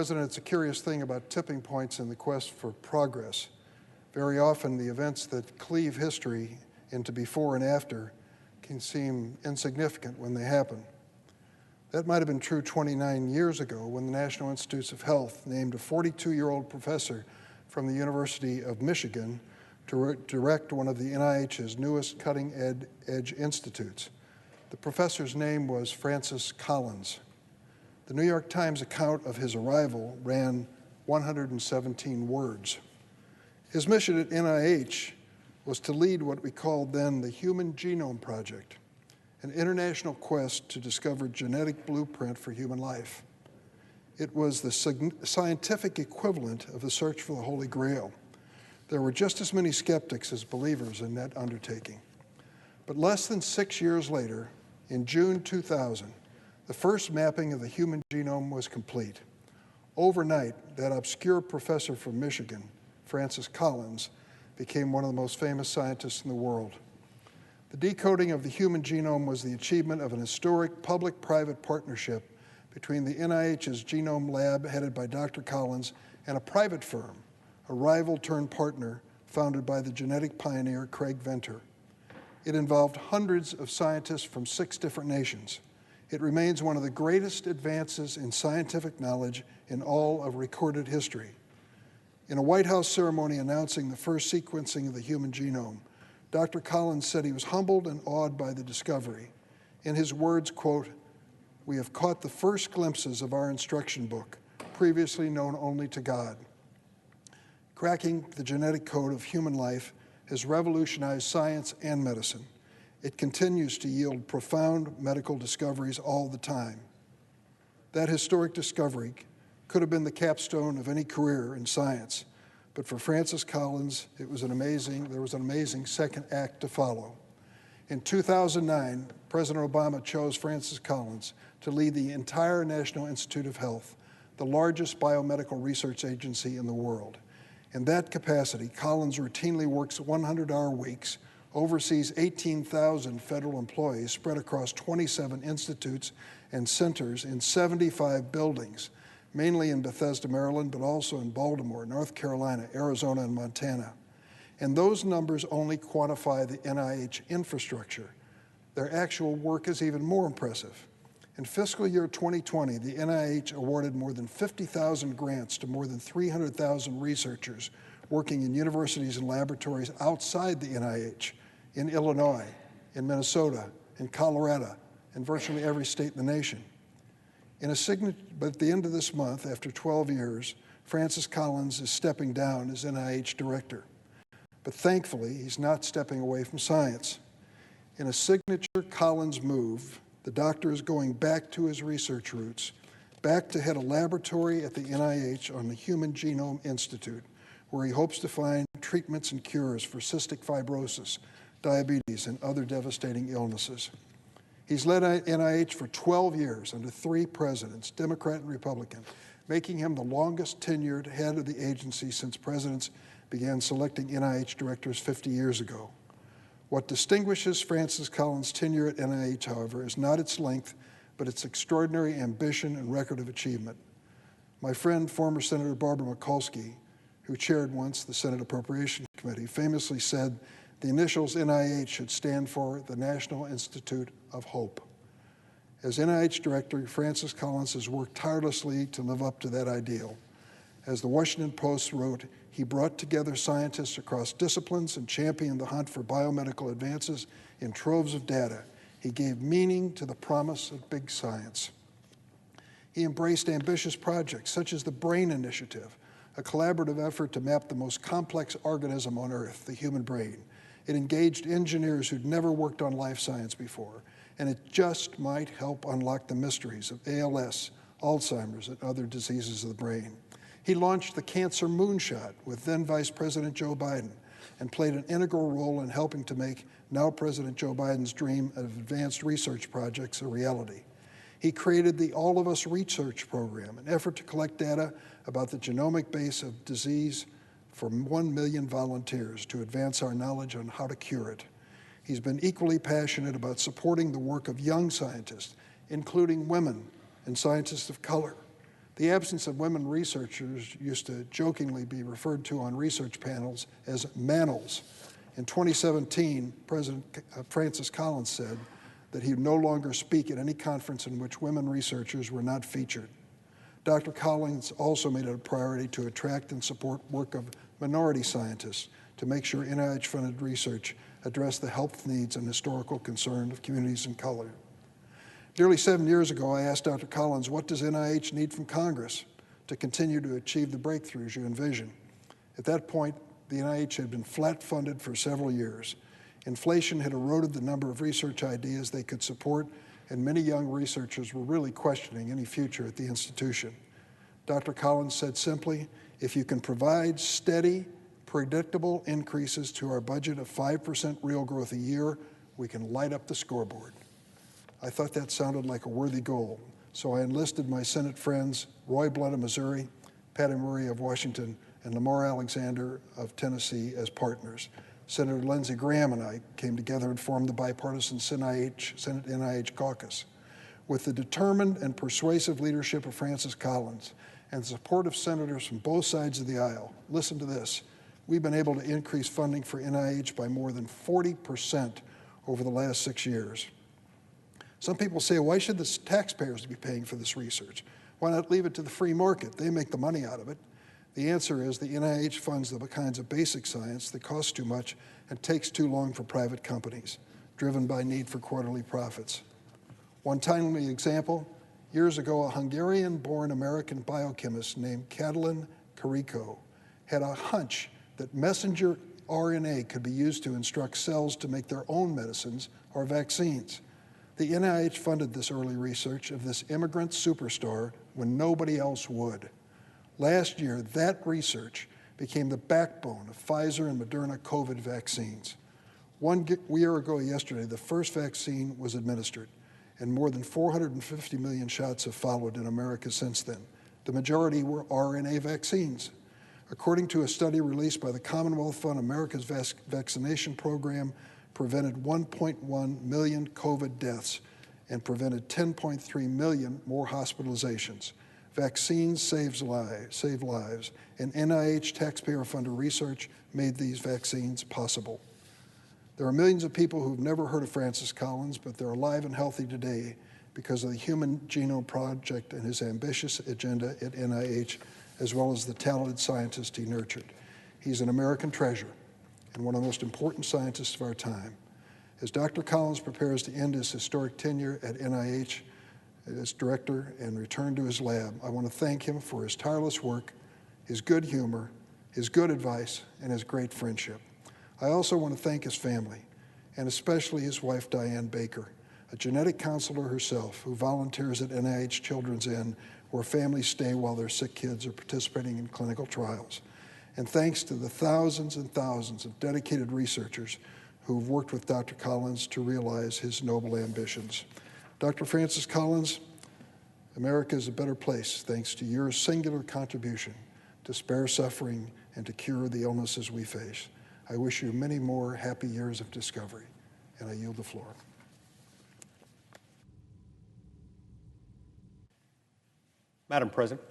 President, it's a curious thing about tipping points in the quest for progress. Very often, the events that cleave history into before and after can seem insignificant when they happen. That might have been true 29 years ago when the National Institutes of Health named a 42-year-old professor from the University of Michigan to direct one of the NIH's newest cutting-edge institutes. The professor's name was Francis Collins. The New York Times account of his arrival ran 117 words. His mission at NIH was to lead what we called then the Human Genome Project, an international quest to discover genetic blueprint for human life. It was the scientific equivalent of the search for the Holy Grail. There were just as many skeptics as believers in that undertaking. But less than 6 years later, in June 2000, the first mapping of the human genome was complete. Overnight, that obscure professor from Michigan, Francis Collins, became one of the most famous scientists in the world. The decoding of the human genome was the achievement of an historic public-private partnership between the NIH's Genome Lab, headed by Dr. Collins, and a private firm, a rival-turned-partner founded by the genetic pioneer Craig Venter. It involved hundreds of scientists from 6 different nations. It remains one of the greatest advances in scientific knowledge in all of recorded history. In a White House ceremony announcing the first sequencing of the human genome, Dr. Collins said he was humbled and awed by the discovery. In his words, quote, "We have caught the first glimpses of our instruction book, previously known only to God." Cracking the genetic code of human life has revolutionized science and medicine. It continues to yield profound medical discoveries all the time. That historic discovery could have been the capstone of any career in science, but for Francis Collins, there was an amazing second act to follow. In 2009, President Obama chose Francis Collins to lead the entire National Institute of Health, the largest biomedical research agency in the world. In that capacity, Collins routinely works 100-hour weeks, oversees 18,000 federal employees spread across 27 institutes and centers in 75 buildings, mainly in Bethesda, Maryland, but also in Baltimore, North Carolina, Arizona, and Montana. And those numbers only quantify the NIH infrastructure. Their actual work is even more impressive. In fiscal year 2020, the NIH awarded more than 50,000 grants to more than 300,000 researchers working in universities and laboratories outside the NIH, in Illinois, in Minnesota, in Colorado, and virtually every state in the nation. But at the end of this month, after 12 years, Francis Collins is stepping down as NIH director. But thankfully, he's not stepping away from science. In a signature Collins move, the doctor is going back to his research roots, back to head a laboratory at the NIH on the Human Genome Institute, where he hopes to find treatments and cures for cystic fibrosis, diabetes, and other devastating illnesses. He's led NIH for 12 years under 3 presidents, Democrat and Republican, making him the longest tenured head of the agency since presidents began selecting NIH directors 50 years ago. What distinguishes Francis Collins' tenure at NIH, however, is not its length, but its extraordinary ambition and record of achievement. My friend, former Senator Barbara Mikulski, who chaired once the Senate Appropriations Committee, famously said the initials NIH should stand for the National Institute of Hope. As NIH director, Francis Collins has worked tirelessly to live up to that ideal. As the Washington Post wrote, he brought together scientists across disciplines and championed the hunt for biomedical advances in troves of data. He gave meaning to the promise of big science. He embraced ambitious projects such as the BRAIN Initiative, a collaborative effort to map the most complex organism on Earth, the human brain. It engaged engineers who'd never worked on life science before, and it just might help unlock the mysteries of ALS, Alzheimer's, and other diseases of the brain. He launched the Cancer Moonshot with then Vice President Joe Biden and played an integral role in helping to make now President Joe Biden's dream of advanced research projects a reality. He created the All of Us Research Program, an effort to collect data about the genomic base of disease for 1 million volunteers to advance our knowledge on how to cure it. He's been equally passionate about supporting the work of young scientists, including women and scientists of color, The absence of women researchers used to jokingly be referred to on research panels as manels. In 2017, President Francis Collins said that he would no longer speak at any conference in which women researchers were not featured. Dr. Collins also made it a priority to attract and support work of minority scientists to make sure NIH-funded research addressed the health needs and historical concern of communities in color. Nearly 7 years ago, I asked Dr. Collins, what does NIH need from Congress to continue to achieve the breakthroughs you envision? At that point, the NIH had been flat funded for several years. Inflation had eroded the number of research ideas they could support, and many young researchers were really questioning any future at the institution. Dr. Collins said simply, if you can provide steady, predictable increases to our budget of 5% real growth a year, we can light up the scoreboard. I thought that sounded like a worthy goal, so I enlisted my Senate friends, Roy Blood of Missouri, Patty Murray of Washington, and Lamar Alexander of Tennessee as partners. Senator Lindsey Graham and I came together and formed the bipartisan Senate NIH caucus. With the determined and persuasive leadership of Francis Collins and the support of senators from both sides of the aisle, listen to this, we've been able to increase funding for NIH by more than 40% over the last 6 years. Some people say, why should the taxpayers be paying for this research? Why not leave it to the free market? They make the money out of it. The answer is the NIH funds the kinds of basic science that costs too much and takes too long for private companies, driven by need for quarterly profits. One timely example, years ago, a Hungarian-born American biochemist named Katalin Karikó had a hunch that messenger RNA could be used to instruct cells to make their own medicines or vaccines. The NIH funded this early research of this immigrant superstar when nobody else would. Last year, that research became the backbone of Pfizer and Moderna COVID vaccines. 1 year ago yesterday, the first vaccine was administered, and more than 450 million shots have followed in America since then. The majority were RNA vaccines. According to a study released by the Commonwealth Fund, America's vaccination program prevented 1.1 million COVID deaths and prevented 10.3 million more hospitalizations. Vaccines save lives, and NIH taxpayer-funded research made these vaccines possible. There are millions of people who've never heard of Francis Collins, but they're alive and healthy today because of the Human Genome Project and his ambitious agenda at NIH, as well as the talented scientists he nurtured. He's an American treasure and one of the most important scientists of our time. As Dr. Collins prepares to end his historic tenure at NIH as director and return to his lab, I want to thank him for his tireless work, his good humor, his good advice, and his great friendship. I also want to thank his family, and especially his wife, Diane Baker, a genetic counselor herself who volunteers at NIH Children's Inn, where families stay while their sick kids are participating in clinical trials. And thanks to the thousands and thousands of dedicated researchers who've worked with Dr. Collins to realize his noble ambitions. Dr. Francis Collins, America is a better place thanks to your singular contribution to spare suffering and to cure the illnesses we face. I wish you many more happy years of discovery, and I yield the floor. Madam President,